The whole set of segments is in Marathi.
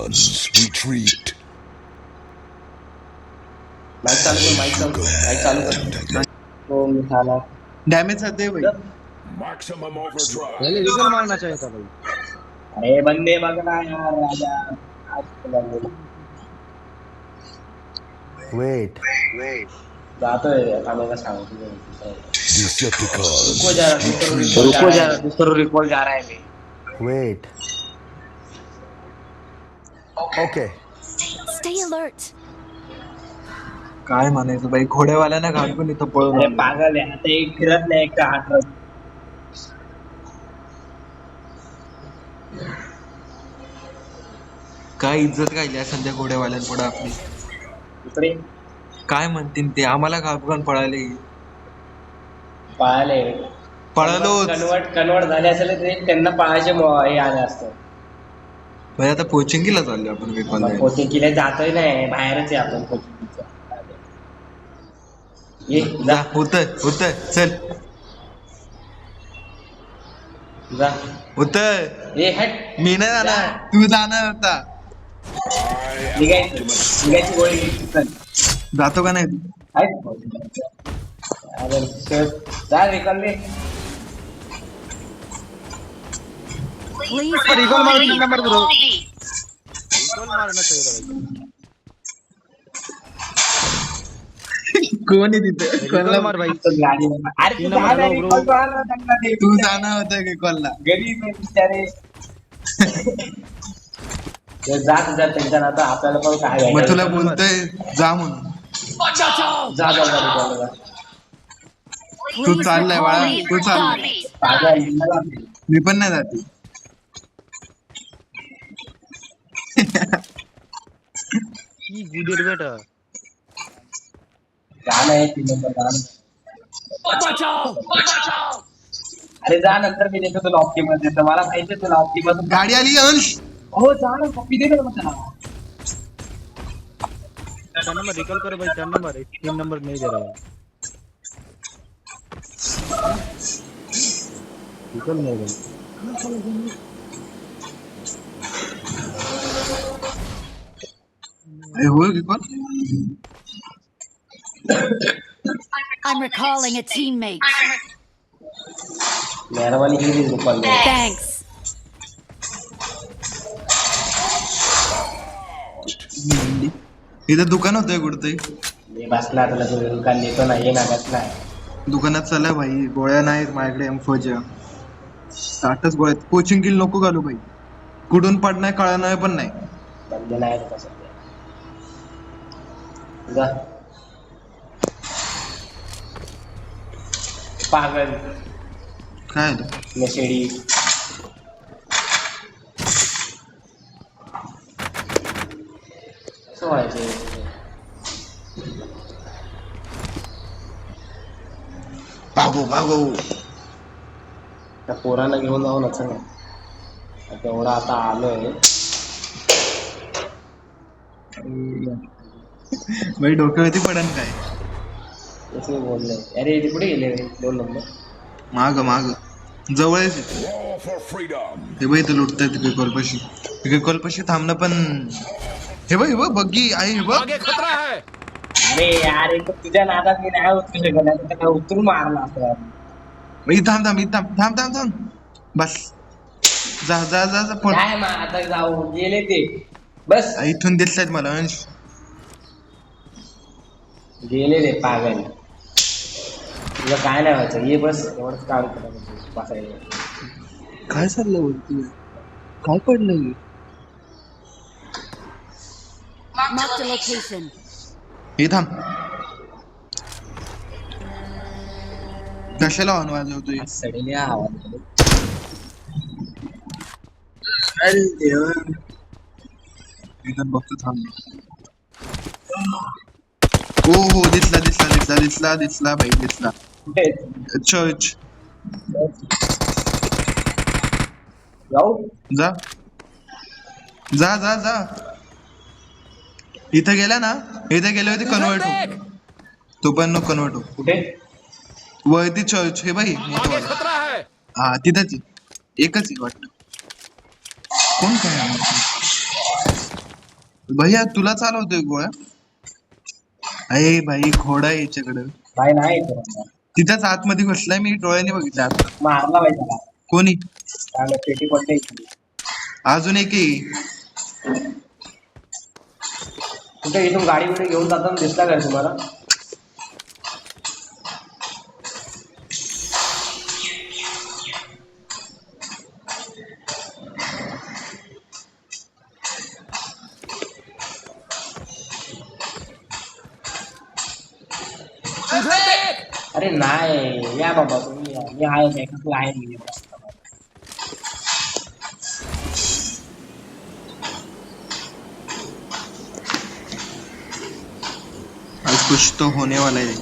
guns. Retreat. माइक चालू कर तो मिसाला डैमेज आते हैं भाई। Maximum overdrive. पहले रिकल मारना चाहिए था भाई। अरे बंदे बगना यार राजा आज वेट जातो है हमें का सांग Decepticons. रुको जरा दूसरा रिकॉल जा रहा है मैं वेट ओके Stay alert. काय म्हणायचं भाई, घोड्यावाल्याला घालून इथं पळून अरे आलो. पागल है आता एक फिरत नाही एक हात काय इज्जत राहिली असेल त्या घोड्यावाल्यांपुढे आपली. इकडे काय म्हणतील ते, आम्हाला घाबरून पळाले. पळाले पळालोच. कन्वर्ट झाले असेल ते त्यांना पळायचे हे आले असतं भाई आता पोचिंगीला चाललो आपण विकॉल. कोचिंग केल्या जातोय नाही बाहेरच आहे आपण कोचिंगचं ये जा, होतंय चल जा होतंय. ये हट मी नाही जाणार, तू जाणार आता. निघायची गोळी घे. चल जातो का नाही तू? अरे जा रिकॉल दे Please रिकॉल मारो तीन नंबर ब्रो। hurry. रिकॉल मारना चाहिए था भाई। कोण आहे तिथे? रिकॉल मार भाई। गाडी अरे तू जा ना रिकॉल मार ना त्यांना दे. तू जाणार होतं विकॉलला. गरीब आहे बिचारे जात त्यांच्या आता आपल्याला पण काय मग तुला बोलतोय जा म्हणून. जा रिकॉल तू चाललाय बाळा, तू चाललाय. मी पण नाही जाते. की गुडेर बेटा। गाणं आहे 3 नंबर अरे जा नंतर मी देतो तुला ऑप्टिमस देतो मला माहिती तुला ऑप्टिमस गाडी आली अंश. हो जा ना कॉपी दे ना मला 4 नंबर रिकॉल करो भाई, 4 नंबर है, 3 नंबर नहीं दे रहा है। रिकॉल नहीं भाई। हो विकॉल. I'm recalling a teammate. मेहरबानी की रिकॉल दे Thanks. इथं दुकान होतंय कुठतंही. मी बसला तुला तो रिकॉल देतो ना ये ना बसला दुकानात चला भाई, गोळ्या नाहीत माझ्याकडे एम4च्या. 60च गोळ्यात. कोचिंग किल नको घालू भाई, कुठून पडणार कळणार पण नाही. बंदे नाही आता सध्या जा पागल काय आलं? नशेडी कसं व्हायचं भागो त्या पोराला घेऊन जाऊ ना चल तेवढा आता आलोय भाई डोक्यावरती पडन काय. तसे बोलले अरे ते कुठे गेले 2 नंबर माग जवळच आहे. War for freedom. हे बाई इथं लुटतायत विकॉल पशी थांबणं पण. हे बघ बग्गी आहे हे बघ. अरे यार एक तुझ्या नादात मी नाही उतरू शकत नाही तर काय उतरून मारला असं थांब बस. जा पळ. काय मग आता जाऊ गेले ते बस इथून दिसतायत मला अंश. गेले रे पागल तुला काय नाही व्हायचं ये बस एवढंच काम करायचं बसायचं काय चाललंय बोलती, काय पडलंय? Marked a location. हे थांब. कशाला ऑन वाजवतोय? सडेल आवाज अरे देवा. एकदम बघतो थांब. हो दिसला भाई दिसला. कुठे चर्च. जाऊ जा इथं गेला ना, इथं गेले होते कन्वर्ट हो. तो पण नको कन्वर्ट हो. कुठे वरती चर्च हे बाई हा तिथंच एकच आहे वाटतं. कोण काय भैया तुला चालवतोय गोळ्या. अरे भाई घोडा आहे याच्याकडं. भाई नाही येतो रंगा. तिथंच आतमध्ये घुसलाय, मी डोळ्याने बघितलं आता. मारला भाई त्याला. कोणी? त्याला पेटी पडते इथे. अजून एक आहे. कुठे इथून गाडी बिडी घेऊन जाताना दिसला काय तुम्हाला? अरे नाही या बाबा तुम्ही या. मी आहे मेकअपला आहे मी. आज कुछ तो होने वाला है.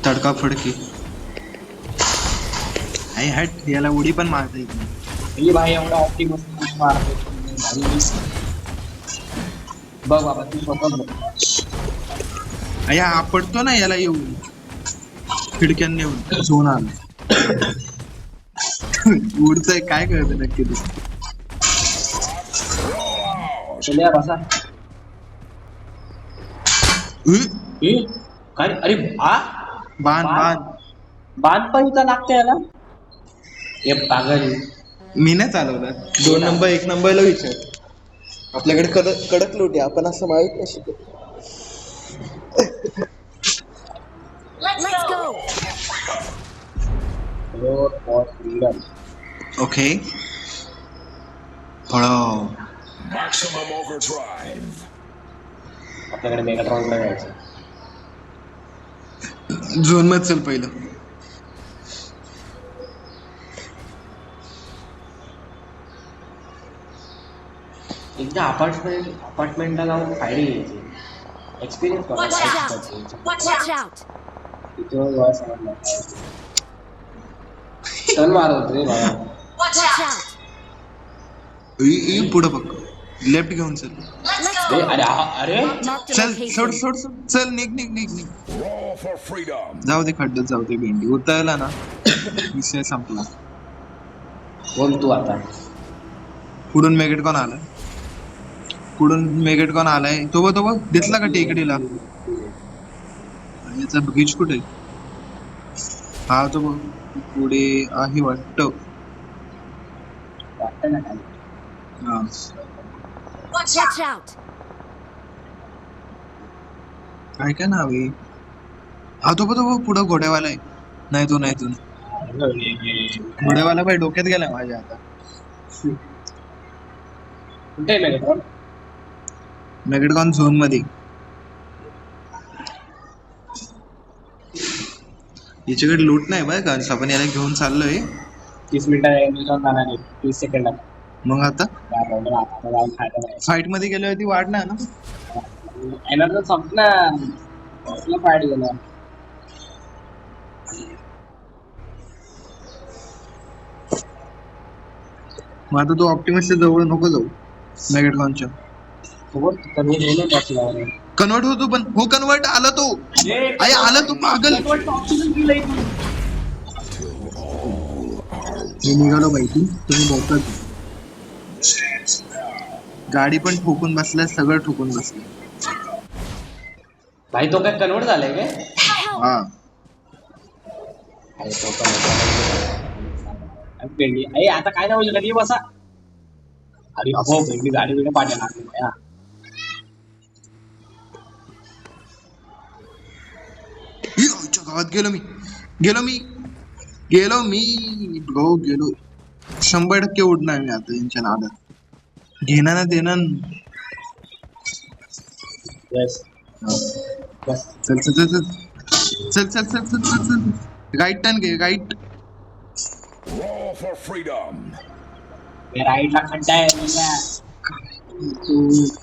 तडका फडकी. आई हट, याला उडी पण मारता येत नाही. ही भाई एवढा ऑप्टिमस मारतो. बघ बाबा तू स्वतः बघ. अया आपडतो ना याला येऊन खिडक्यांनी येऊन झोन आला. उडतंय काय कळतं नक्की ते. चल या बसा. ए, काय अरे आ बाण बाण. बांध पण इथं लागते याला. हे पागल. मी नाही चालवलं. 2 नंबर 1 नंबरला विचार. आपल्याकडे कडक लोटे, आपण असं माहित नाही शिकत. Let's go. Road for freedom. Okay थोडं Maximum overdrive. आपल्याकडे मेगाट्रॉनला जायचं. झोन मध्ये चल पहिलं. एकदा अपार्टमेंटला जाऊन फायडे घ्यायची. Experience Watch out. Watch out. Turn मारत रे बाबा. Watch out. पुढं बघ, लेफ्ट घेऊन चल. Let's अरे go. अरे अरे Marked a चल सोड location. सोड सोड. चल निघ निघ निघ निघ. Roll for freedom. जाऊ दे खड्ड्यात, जाऊ दे. भेंडी उतरला ना विषय संपला. बोल तू आता. पुढून मेगेटकॉन आला. पुढून मेगेटकॉन आलाय. तो बघ दिसला का टेकडीला? याचा ब्रिज कुठे? हा तो बघ पुढे आहे वाटतं. वाटतं ना काय. हा Watch out. काय काय नाव आहे? हा तो बघ पुढं घोड्यावाला आहे. नाही तो नाही तो. घोड्यावाला बाई डोक्यात गेलाय माझ्या आता. कुठे आहे मेगाट्रॉन? मेगेटकॉन झोन मध्ये. याच्याकडे लूट नाही बरं का, आपण याला घेऊन चाललोय. 30 मिनिटं जाणार आहे. 30 सेकंदात. मग आता जाऊन फायदा नाही. फाईट मध्ये गेल्यावरती वाढणार ना. एनर्जी संपणार. कसलं फाईट गेलं. मग आता तो ऑप्टिमसच्या जवळ नको जाऊ. मेगेटकॉनच्या सोबत कन्वर्ट होईल त्याच्यावर. कन्वर्ट होतो पण. हो कन्वर्ट आला तो. अरे आला तो पागल. मी निघालो माहिती. तुम्ही बोलतात गाडी पण ठोकून बसलाय, सगळं ठोकून बसलंय. भाई तो काय कन्वर्ट झालाय काय? हा अरे तो पण भेंडी. अरे आता काय नाही कधी बसा. अरे अहो भेंडी गाडी बिडी पाठ्या लागली भया. गावात गेलो मी ब्रो गेलो. 100% उडणार मी आता यांच्या नादात. घेणार ना देणार. येस बस. चल चल चल चल चल चल चल चल चल चल. राईट टर्न घे. राईट. Roll for freedom. राईटला खड्डा आहे.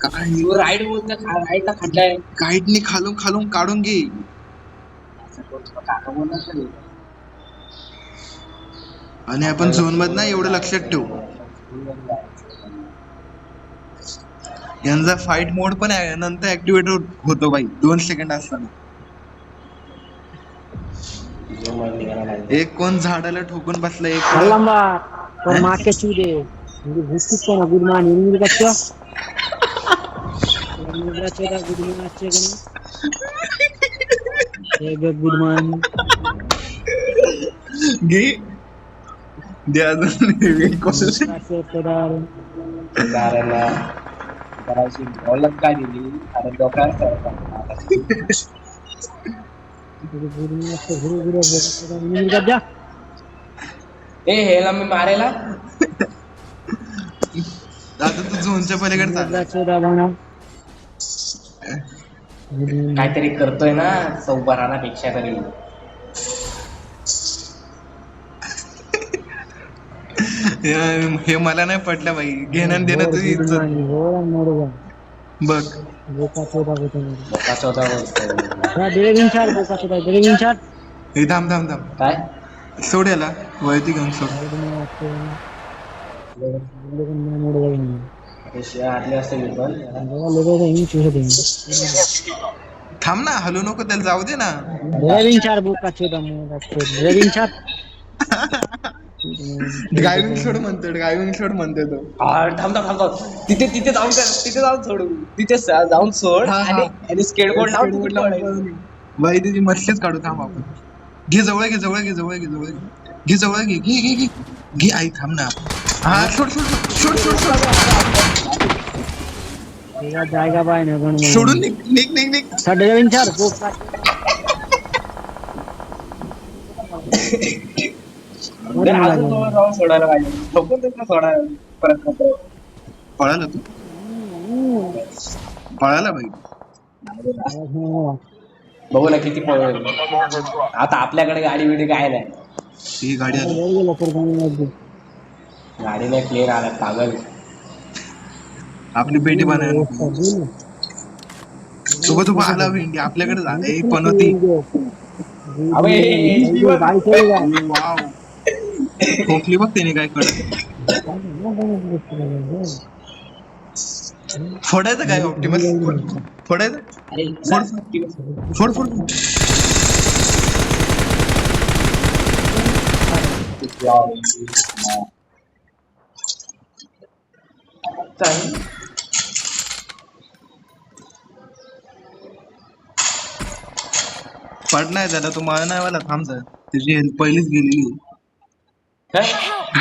काय तू राईट बोलतो. राईटला खड्डा आहे. गाईडने खालून खालून काढून घे. काका बोलणार नाही. आणि आपण झोन मध्ये ना एवढं लक्षात ठेवू. यांचा फाईट मोड पण आहे नंतर ऍक्टिव्हेट होतो बाई 2 सेकंड असताना. एक कोण झाडाला ठोकून बसला. एक Caramba, por más que chude, busques con algún man, y mira que गुडमान घे दे अजून एक कोशिश. गाऱ्याला करायची ओळख काय दिली अरे डोक्यावर ए हेला मी मारेला आता तू झोनच्या पलीकडे चालला. काहीतरी करतोय ना सौबारानापेक्षा तरी हे मला नाही पटलं बाई. घेणं देणं तुझी इज्जत. बघ लोकांचा होता हे थांब थांब थांब काय सोड याला वळती घेऊन सोड. शिवाय आटले असते मी पण थांब ना हलू नको त्याला जाऊ दे ना. ड्रायव्हिंग सोड म्हणतो ड्रायव्हिंग सोड म्हणतो तो. थांब थांब थांब थांब. तिथे जाऊन सोड तिथे जाऊन सोड आणि स्केटबोर्ड लावून बाई तुझी मस्तीच काढू थांब आपण. घे जवळ घे जवळ घे जवळ घे जवळ घे घे जवळ घे घे घे घे घे आई थांब ना. हा सोड सोड सोड सोड सोड जाएगा भाई ना सोडून निघ निघ निघ निघ. अजून जवळ जाऊन सोडायला पाहिजे ठोकून देत ना सोडायला परत पळाला तू पळाला बाई. बघू ना किती पळेल आता. आपल्याकडे गाडी बिडी काय नाही. ही गाडी आली. गाडी नाही प्लेन आला पागल. आपली पेटी बनायला सोबत उभा आला भेंडी आपल्याकडे झाले पण होती. वाव खोकली बघ त्याने काय कळत. फोडायचं काय ऑप्टिमस फोडायचं फोड फोड फोड. पड नाही झाला तो मला नाही वाला थांब जरा. त्याची हेल्थ पहिलीच गेलेली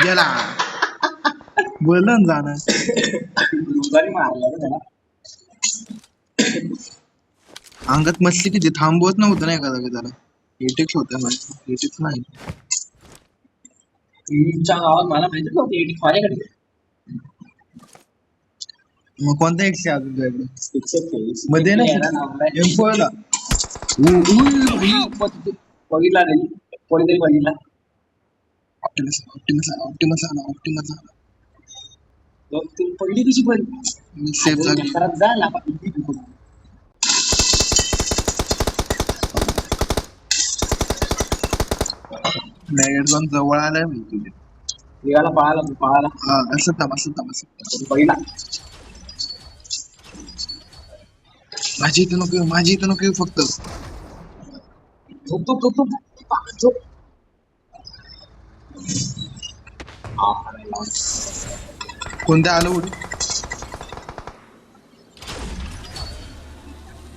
गेला बोलला ना जाणार. अंगात मस्ती किती थांबवत नव्हतं नाही का जागा त्याला. एटेक्स होत्या एटेक्स नाही. गावात मला माहिती नव्हती मग कोणता एक्स आहे अजून तुझ्याकडे मध्ये ना M4 ला बघितला नाही कोणीतरी बघितला. ऑप्टिमस आला. पडली कशी पण सेफ झाली. झाला मॅगेट जाऊन जवळ आलाय माहिती तुझे. निघाला पळाला हा असं थांब असं थांब असं. बघितला. माझी इथं नको येऊ फक्त. झोप कोणत्या आलं उडू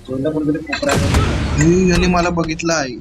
कोणत्या कोणतरी कोपऱ्यात याने मला बघितलं आहे.